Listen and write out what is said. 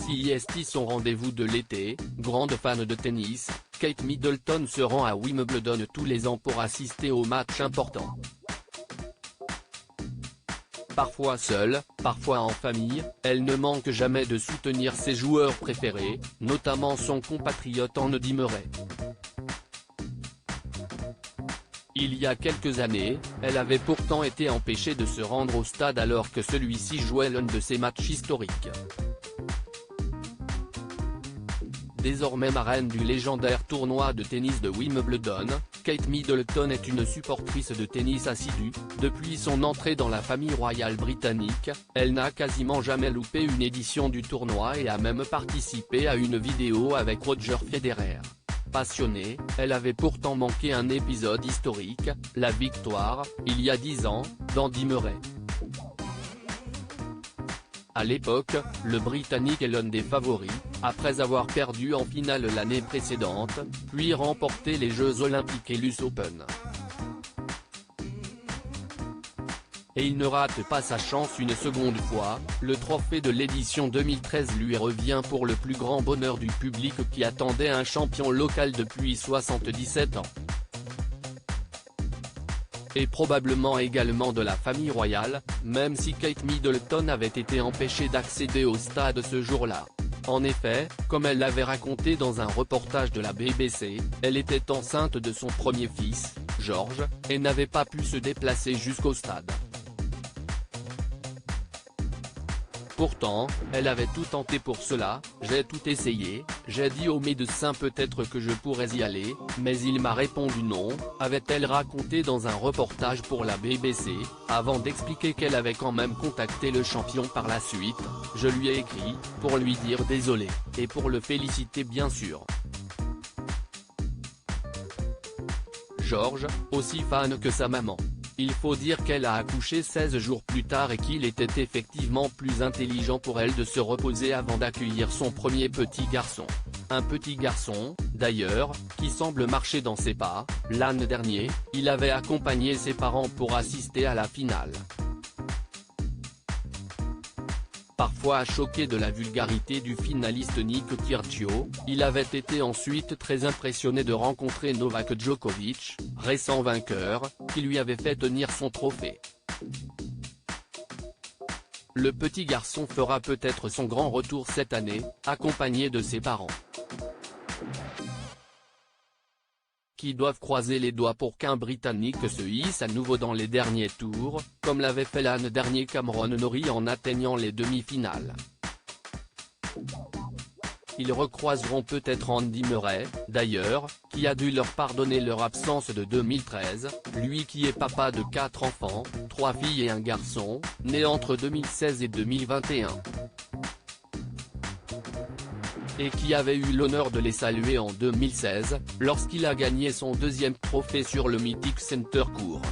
Si est son rendez-vous de l'été, grande fan de tennis, Kate Middleton se rend à Wimbledon tous les ans pour assister aux matchs importants. Parfois seule, parfois en famille, elle ne manque jamais de soutenir ses joueurs préférés, notamment son compatriote Andy Murray. Il y a quelques années, elle avait pourtant été empêchée de se rendre au stade alors que celui-ci jouait l'un de ses matchs historiques. Désormais marraine du légendaire tournoi de tennis de Wimbledon, Kate Middleton est une supportrice de tennis assidue. Depuis son entrée dans la famille royale britannique, elle n'a quasiment jamais loupé une édition du tournoi et a même participé à une vidéo avec Roger Federer. Passionnée, elle avait pourtant manqué un épisode historique, la victoire, il y a 10 ans, d'Andy Murray. À l'époque, le Britannique est l'un des favoris, après avoir perdu en finale l'année précédente, puis remporté les Jeux Olympiques et l'US Open. Et il ne rate pas sa chance une seconde fois, le trophée de l'édition 2013 lui revient pour le plus grand bonheur du public qui attendait un champion local depuis 77 ans. Et probablement également de la famille royale, même si Kate Middleton avait été empêchée d'accéder au stade ce jour-là. En effet, comme elle l'avait raconté dans un reportage de la BBC, elle était enceinte de son premier fils, George, et n'avait pas pu se déplacer jusqu'au stade. Pourtant, elle avait tout tenté pour cela, j'ai tout essayé, j'ai dit au médecin peut-être que je pourrais y aller, mais il m'a répondu non, avait-elle raconté dans un reportage pour la BBC, avant d'expliquer qu'elle avait quand même contacté le champion par la suite. Je lui ai écrit, pour lui dire désolé, et pour le féliciter bien sûr. George, aussi fan que sa maman. Il faut dire qu'elle a accouché 16 jours plus tard et qu'il était effectivement plus intelligent pour elle de se reposer avant d'accueillir son premier petit garçon. Un petit garçon, d'ailleurs, qui semble marcher dans ses pas. L'an dernier, il avait accompagné ses parents pour assister à la finale. Parfois choqué de la vulgarité du finaliste Nick Kyrgios, il avait été ensuite très impressionné de rencontrer Novak Djokovic, récent vainqueur, qui lui avait fait tenir son trophée. Le petit garçon fera peut-être son grand retour cette année, accompagné de ses parents, qui doivent croiser les doigts pour qu'un Britannique se hisse à nouveau dans les derniers tours, comme l'avait fait l'an dernier Cameron Norrie en atteignant les demi-finales. Ils recroiseront peut-être Andy Murray, d'ailleurs, qui a dû leur pardonner leur absence de 2013, lui qui est papa de 4 enfants, 3 filles et un garçon, nés entre 2016 et 2021. Et qui avait eu l'honneur de les saluer en 2016, lorsqu'il a gagné son deuxième trophée sur le mythique Center Court.